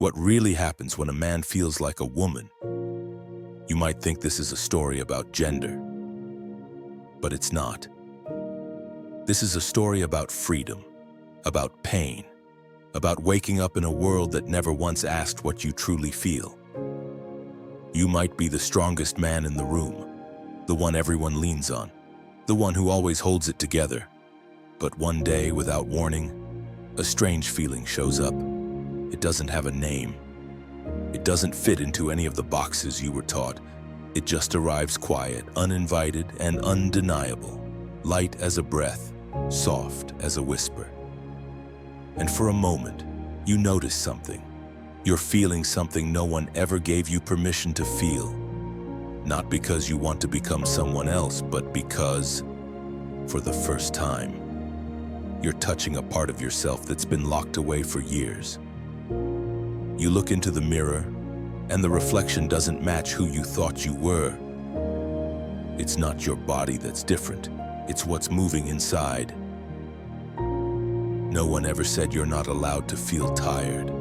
What really happens when a man feels like a woman? You might think this is a story about gender, but it's not. This is a story about freedom, about pain, about waking up in a world that never once asked what you truly feel. You might be the strongest man in the room, the one everyone leans on, the one who always holds it together. But one day, without warning, a strange feeling shows up. It doesn't have a name. It doesn't fit into any of the boxes you were taught. It just arrives quiet, uninvited, and undeniable, light as a breath, soft as a whisper. And for a moment, you notice something. You're feeling something no one ever gave you permission to feel. Not because you want to become someone else, but because, for the first time, you're touching a part of yourself that's been locked away for years. You look into the mirror, and the reflection doesn't match who you thought you were. It's not your body that's different. It's what's moving inside. No one ever said you're not allowed to feel tired.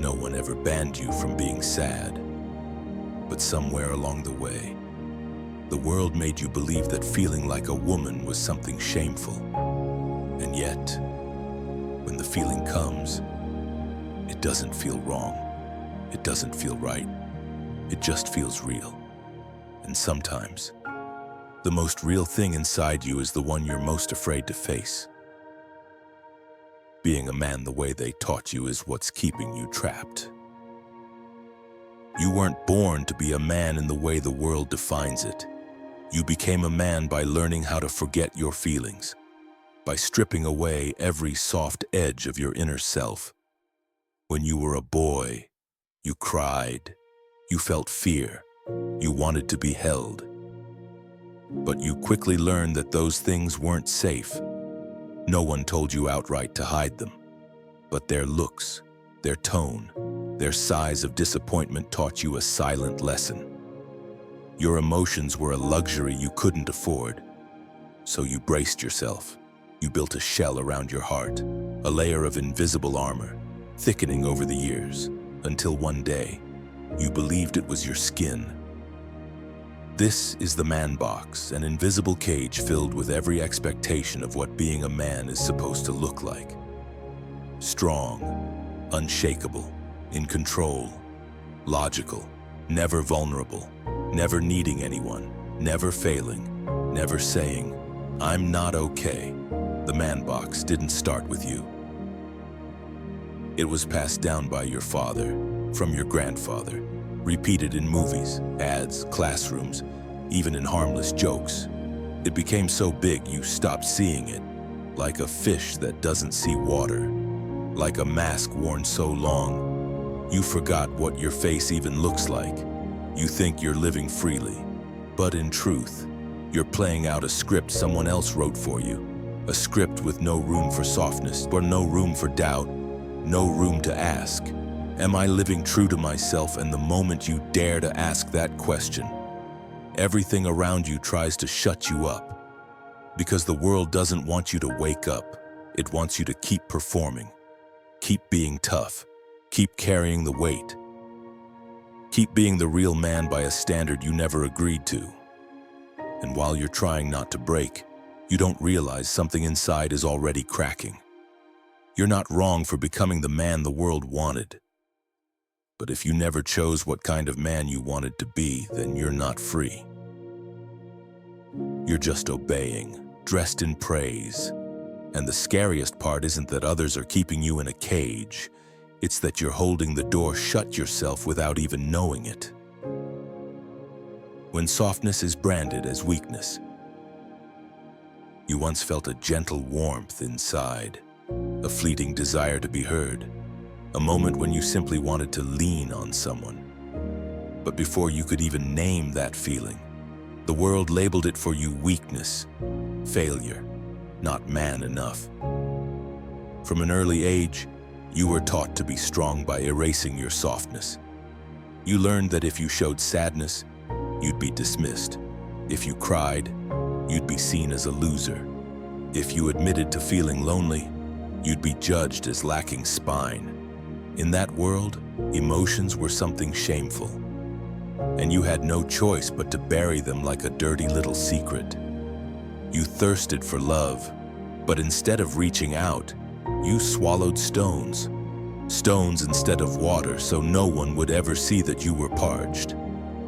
No one ever banned you from being sad. But somewhere along the way, the world made you believe that feeling like a woman was something shameful. And yet, when the feeling comes, it doesn't feel wrong. It doesn't feel right. It just feels real. And sometimes, the most real thing inside you is the one you're most afraid to face. Being a man the way they taught you is what's keeping you trapped. You weren't born to be a man in the way the world defines it. You became a man by learning how to forget your feelings, by stripping away every soft edge of your inner self. When you were a boy, you cried, you felt fear, you wanted to be held. But you quickly learned that those things weren't safe. No one told you outright to hide them, but their looks, their tone, their sighs of disappointment taught you a silent lesson. Your emotions were a luxury you couldn't afford, so you braced yourself. You built a shell around your heart, a layer of invisible armor, thickening over the years, until one day, you believed it was your skin. This is the man box, an invisible cage filled with every expectation of what being a man is supposed to look like. Strong, unshakable, in control, logical, never vulnerable, never needing anyone, never failing, never saying, "I'm not okay." The man box didn't start with you. It was passed down by your father, from your grandfather, repeated in movies, ads, classrooms, even in harmless jokes. It became so big you stopped seeing it, like a fish that doesn't see water, like a mask worn so long, you forgot what your face even looks like. You think you're living freely, but in truth, you're playing out a script someone else wrote for you, a script with no room for softness, or no room for doubt, no room to ask, am I living true to myself? And the moment you dare to ask that question, everything around you tries to shut you up. Because the world doesn't want you to wake up. It wants you to keep performing, keep being tough, keep carrying the weight, keep being the real man by a standard you never agreed to. And while you're trying not to break, you don't realize something inside is already cracking. You're not wrong for becoming the man the world wanted. But if you never chose what kind of man you wanted to be, then you're not free. You're just obeying, dressed in praise. And the scariest part isn't that others are keeping you in a cage. It's that you're holding the door shut yourself without even knowing it. When softness is branded as weakness, you once felt a gentle warmth inside, a fleeting desire to be heard, a moment when you simply wanted to lean on someone. But before you could even name that feeling, the world labeled it for you weakness, failure, not man enough. From an early age, you were taught to be strong by erasing your softness. You learned that if you showed sadness, you'd be dismissed. If you cried, you'd be seen as a loser. If you admitted to feeling lonely, you'd be judged as lacking spine. In that world, emotions were something shameful, and you had no choice but to bury them like a dirty little secret. You thirsted for love, but instead of reaching out, you swallowed stones. Stones instead of water, so no one would ever see that you were parched.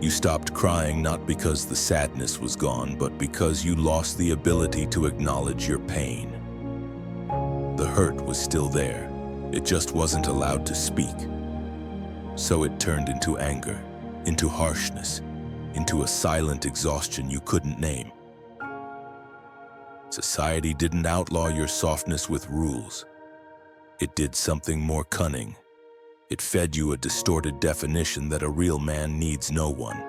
You stopped crying not because the sadness was gone, but because you lost the ability to acknowledge your pain. The hurt was still there. It just wasn't allowed to speak. So it turned into anger, into harshness, into a silent exhaustion you couldn't name. Society didn't outlaw your softness with rules. It did something more cunning. It fed you a distorted definition that a real man needs no one.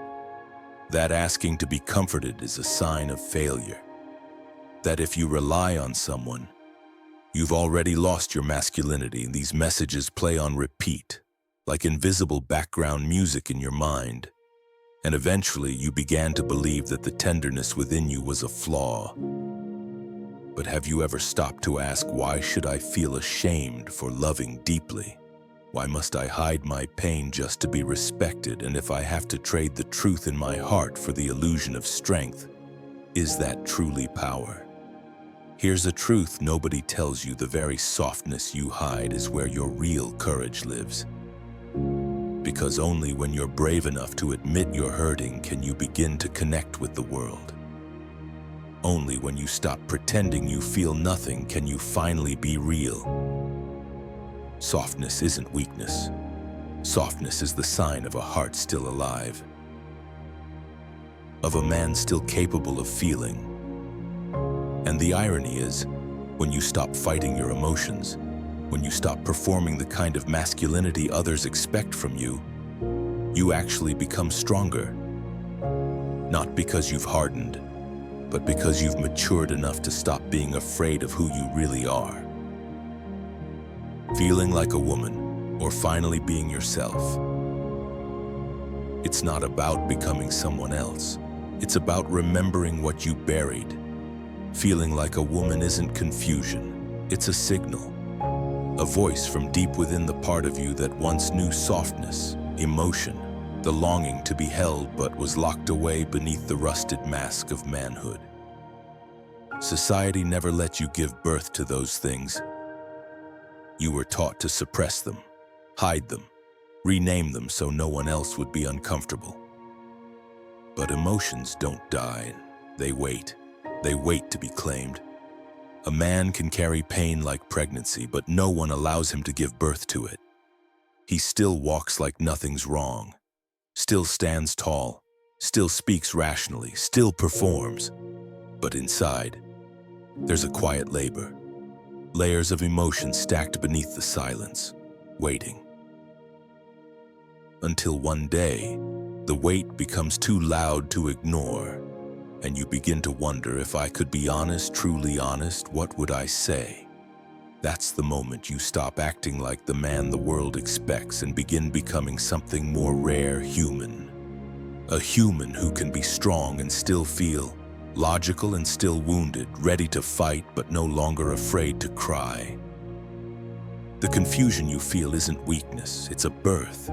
That asking to be comforted is a sign of failure. That if you rely on someone, you've already lost your masculinity. These messages play on repeat, like invisible background music in your mind. And eventually you began to believe that the tenderness within you was a flaw. But have you ever stopped to ask, why should I feel ashamed for loving deeply? Why must I hide my pain just to be respected? And if I have to trade the truth in my heart for the illusion of strength, is that truly power? Here's a truth nobody tells you: the very softness you hide is where your real courage lives. Because only when you're brave enough to admit you're hurting can you begin to connect with the world. Only when you stop pretending you feel nothing can you finally be real. Softness isn't weakness. Softness is the sign of a heart still alive, of a man still capable of feeling. And the irony is, when you stop fighting your emotions, when you stop performing the kind of masculinity others expect from you, you actually become stronger. Not because you've hardened, but because you've matured enough to stop being afraid of who you really are. Feeling like a woman, or finally being yourself. It's not about becoming someone else. It's about remembering what you buried. Feeling like a woman isn't confusion. It's a signal. A voice from deep within the part of you that once knew softness, emotion, the longing to be held but was locked away beneath the rusted mask of manhood. Society never let you give birth to those things. You were taught to suppress them, hide them, rename them so no one else would be uncomfortable. But emotions don't die, they wait. They wait to be claimed. A man can carry pain like pregnancy, but no one allows him to give birth to it. He still walks like nothing's wrong, still stands tall, still speaks rationally, still performs. But inside, there's a quiet labor. Layers of emotion stacked beneath the silence, waiting. Until one day, the weight becomes too loud to ignore, and you begin to wonder, if I could be honest, truly honest, what would I say? That's the moment you stop acting like the man the world expects and begin becoming something more rare: human. A human who can be strong and still feel, logical and still wounded, ready to fight but no longer afraid to cry. The confusion you feel isn't weakness, it's a birth.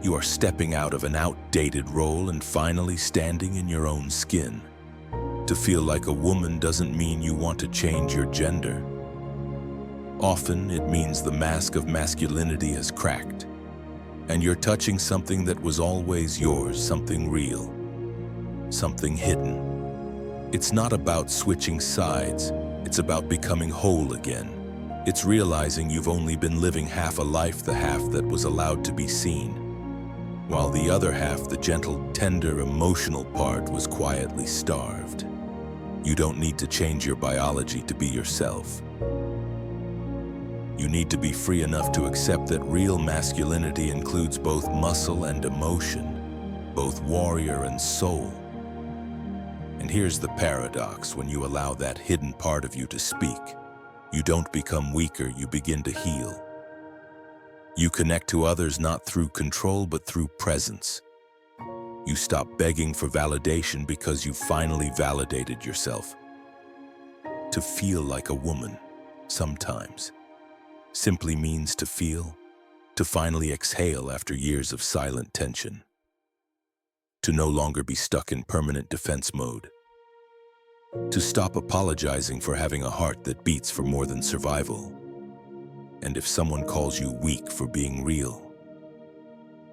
You are stepping out of an outdated role and finally standing in your own skin. To feel like a woman doesn't mean you want to change your gender. Often it means the mask of masculinity has cracked, and you're touching something that was always yours, something real, something hidden. It's not about switching sides, it's about becoming whole again. It's realizing you've only been living half a life, the half that was allowed to be seen, while the other half, the gentle, tender, emotional part, was quietly starved. You don't need to change your biology to be yourself. You need to be free enough to accept that real masculinity includes both muscle and emotion, both warrior and soul. And here's the paradox: when you allow that hidden part of you to speak, you don't become weaker, you begin to heal. You connect to others not through control, but through presence. You stop begging for validation because you finally validated yourself. To feel like a woman, sometimes, simply means to feel to finally exhale after years of silent tension, to no longer be stuck in permanent defense mode, to stop apologizing for having a heart that beats for more than survival. And if someone calls you weak for being real,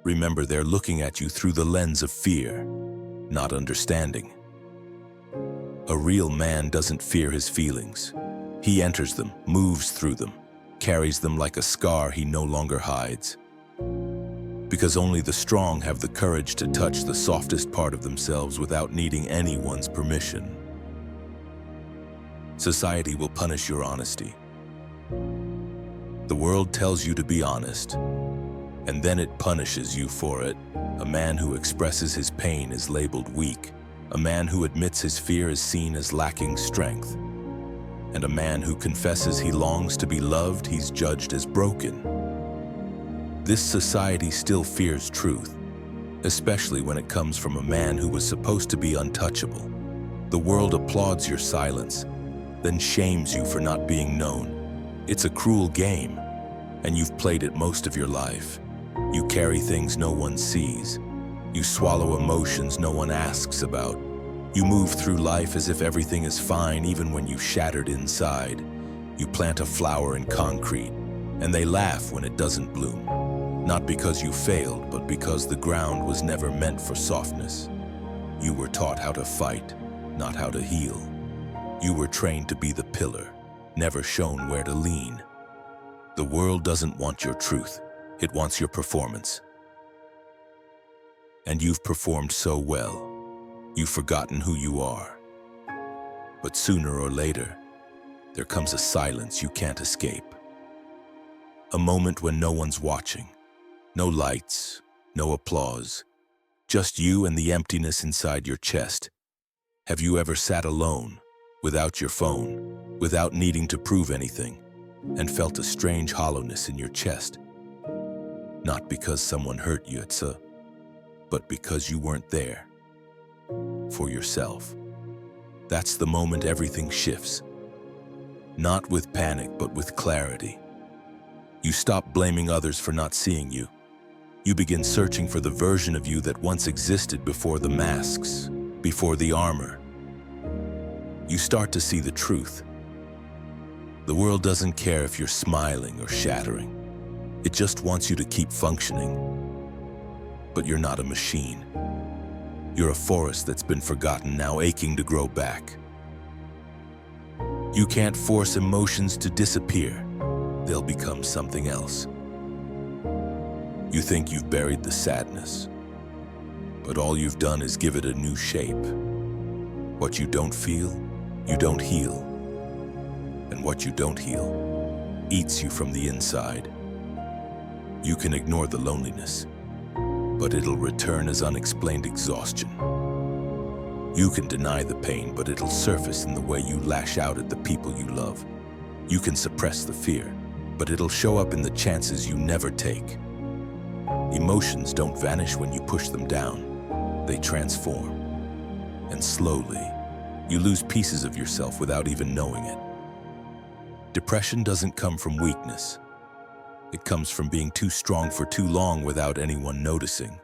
remember they're looking at you through the lens of fear, not understanding. A real man doesn't fear his feelings. He enters them, moves through them, carries them like a scar he no longer hides. Because only the strong have the courage to touch the softest part of themselves without needing anyone's permission. Society will punish your honesty. The world tells you to be honest, and then it punishes you for it. A man who expresses his pain is labeled weak. A man who admits his fear is seen as lacking strength. And a man who confesses he longs to be loved, he's judged as broken. This society still fears truth, especially when it comes from a man who was supposed to be untouchable. The world applauds your silence, then shames you for not being known. It's a cruel game, and you've played it most of your life. You carry things no one sees. You swallow emotions no one asks about. You move through life as if everything is fine even when you shattered inside. You plant a flower in concrete, and they laugh when it doesn't bloom. Not because you failed, but because the ground was never meant for softness. You were taught how to fight, not how to heal. You were trained to be the pillar, never shown where to lean. The world doesn't want your truth, it wants your performance. And you've performed so well, you've forgotten who you are. But sooner or later, there comes a silence you can't escape. A moment when no one's watching, no lights, no applause, just you and the emptiness inside your chest. Have you ever sat alone, without your phone, without needing to prove anything, and felt a strange hollowness in your chest? Not because someone hurt you, but because you weren't there for yourself. That's the moment everything shifts. Not with panic, but with clarity. You stop blaming others for not seeing you. You begin searching for the version of you that once existed before the masks, before the armor. You start to see the truth. The world doesn't care if you're smiling or shattering. It just wants you to keep functioning. But you're not a machine. You're a forest that's been forgotten, now aching to grow back. You can't force emotions to disappear. They'll become something else. You think you've buried the sadness, but all you've done is give it a new shape. What you don't feel, you don't heal. And what you don't heal eats you from the inside. You can ignore the loneliness, but it'll return as unexplained exhaustion. You can deny the pain, but it'll surface in the way you lash out at the people you love. You can suppress the fear, but it'll show up in the chances you never take. Emotions don't vanish when you push them down. They transform. And slowly, you lose pieces of yourself without even knowing it. Depression doesn't come from weakness. It comes from being too strong for too long without anyone noticing.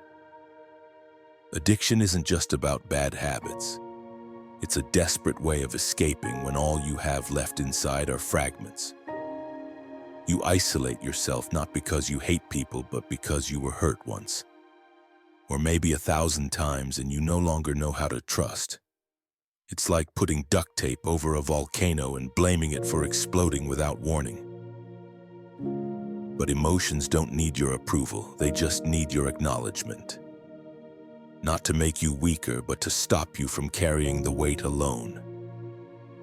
Addiction isn't just about bad habits. It's a desperate way of escaping when all you have left inside are fragments. You isolate yourself not because you hate people, but because you were hurt once. Or maybe 1,000 times, and you no longer know how to trust. It's like putting duct tape over a volcano and blaming it for exploding without warning. But emotions don't need your approval, they just need your acknowledgement. Not to make you weaker, but to stop you from carrying the weight alone.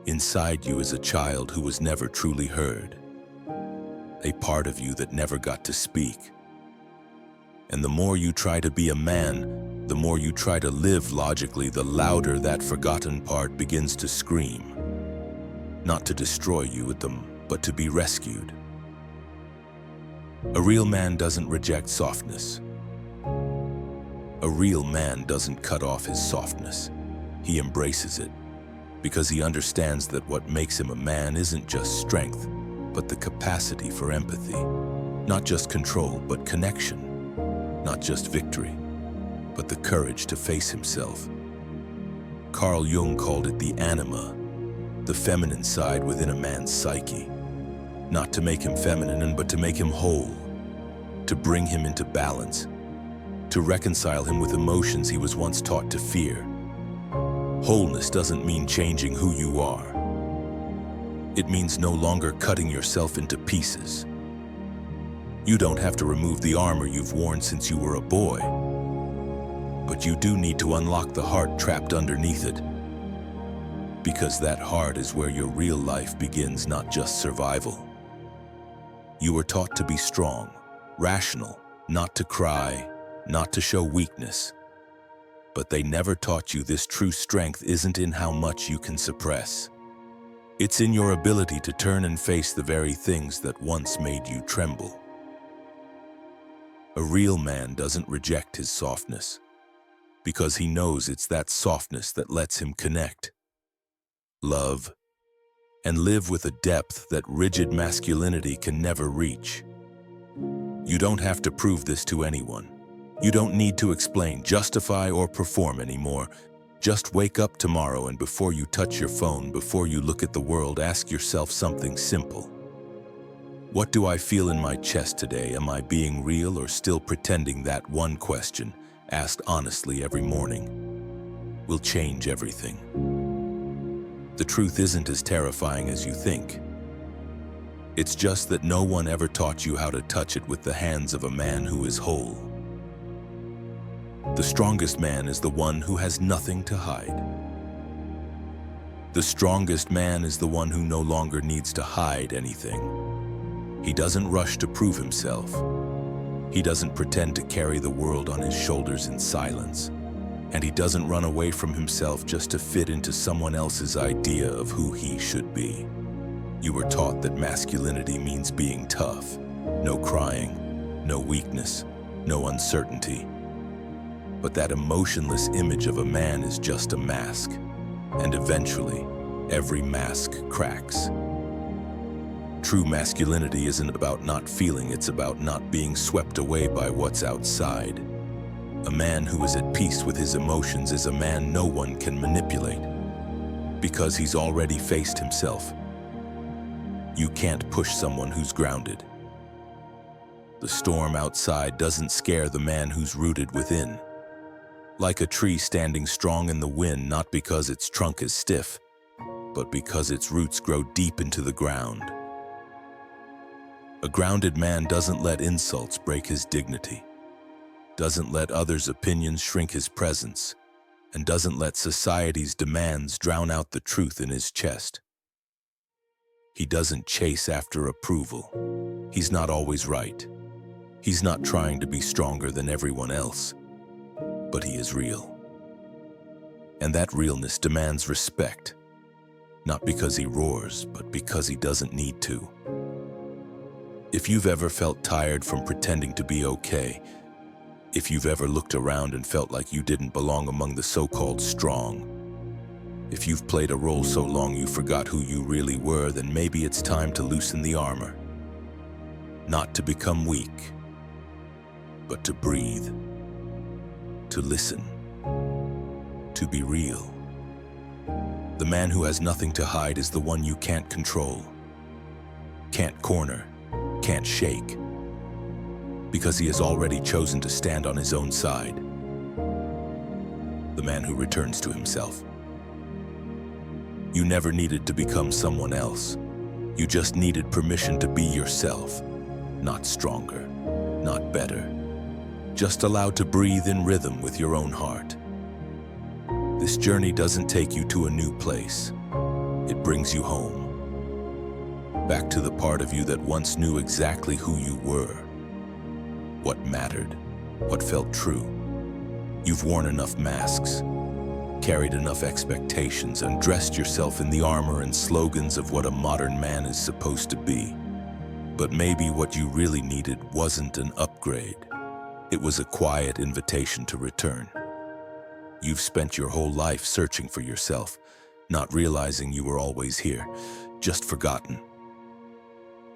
Inside you is a child who was never truly heard. A part of you that never got to speak. And the more you try to be a man, the more you try to live logically, the louder that forgotten part begins to scream. Not to destroy you with them, but to be rescued. A real man doesn't reject softness. A real man doesn't cut off his softness. He embraces it, because he understands that what makes him a man isn't just strength, but the capacity for empathy. Not just control, but connection. Not just victory, but the courage to face himself. Carl Jung called it the anima, the feminine side within a man's psyche. Not to make him feminine, but to make him whole, to bring him into balance, to reconcile him with emotions he was once taught to fear. Wholeness doesn't mean changing who you are. It means no longer cutting yourself into pieces. You don't have to remove the armor you've worn since you were a boy, but you do need to unlock the heart trapped underneath it, because that heart is where your real life begins, not just survival. You were taught to be strong, rational, not to cry, not to show weakness. But they never taught you this true strength isn't in how much you can suppress. It's in your ability to turn and face the very things that once made you tremble. A real man doesn't reject his softness, because he knows it's that softness that lets him connect, love, and live with a depth that rigid masculinity can never reach. You don't have to prove this to anyone. You don't need to explain, justify, or perform anymore. Just wake up tomorrow, and before you touch your phone, before you look at the world, ask yourself something simple. What do I feel in my chest today? Am I being real or still pretending? That one question, asked honestly every morning, will change everything. The truth isn't as terrifying as you think. It's just that no one ever taught you how to touch it with the hands of a man who is whole. The strongest man is the one who has nothing to hide. The strongest man is the one who no longer needs to hide anything. He doesn't rush to prove himself. He doesn't pretend to carry the world on his shoulders in silence. And he doesn't run away from himself just to fit into someone else's idea of who he should be. You were taught that masculinity means being tough. No crying, no weakness, no uncertainty. But that emotionless image of a man is just a mask. And eventually, every mask cracks. True masculinity isn't about not feeling, it's about not being swept away by what's outside. A man who is at peace with his emotions is a man no one can manipulate, because he's already faced himself. You can't push someone who's grounded. The storm outside doesn't scare the man who's rooted within. Like a tree standing strong in the wind, not because its trunk is stiff, but because its roots grow deep into the ground. A grounded man doesn't let insults break his dignity, doesn't let others' opinions shrink his presence, and doesn't let society's demands drown out the truth in his chest. He doesn't chase after approval. He's not always right. He's not trying to be stronger than everyone else, but he is real. And that realness demands respect, not because he roars, but because he doesn't need to. If you've ever felt tired from pretending to be okay, if you've ever looked around and felt like you didn't belong among the so-called strong, if you've played a role so long you forgot who you really were, then maybe it's time to loosen the armor. Not to become weak, but to breathe, to listen, to be real. The man who has nothing to hide is the one you can't control, can't corner, can't shake, because he has already chosen to stand on his own side. The man who returns to himself. You never needed to become someone else. You just needed permission to be yourself, not stronger, not better. Just allowed to breathe in rhythm with your own heart. This journey doesn't take you to a new place. It brings you home. Back to the part of you that once knew exactly who you were. What mattered, what felt true. You've worn enough masks, carried enough expectations, and dressed yourself in the armor and slogans of what a modern man is supposed to be. But maybe what you really needed wasn't an upgrade. It was a quiet invitation to return. You've spent your whole life searching for yourself, not realizing you were always here, just forgotten.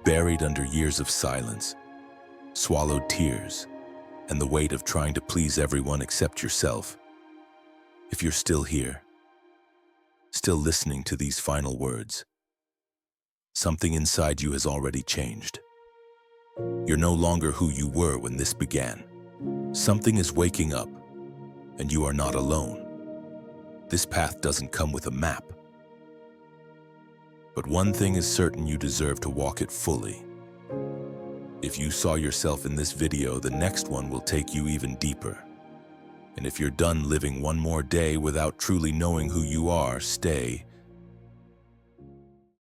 Buried under years of silence, swallowed tears, and the weight of trying to please everyone except yourself. If you're still here, still listening to these final words, something inside you has already changed. You're no longer who you were when this began. Something is waking up, and you are not alone. This path doesn't come with a map. But one thing is certain: you deserve to walk it fully. If you saw yourself in this video, the next one will take you even deeper. And if you're done living one more day without truly knowing who you are, stay,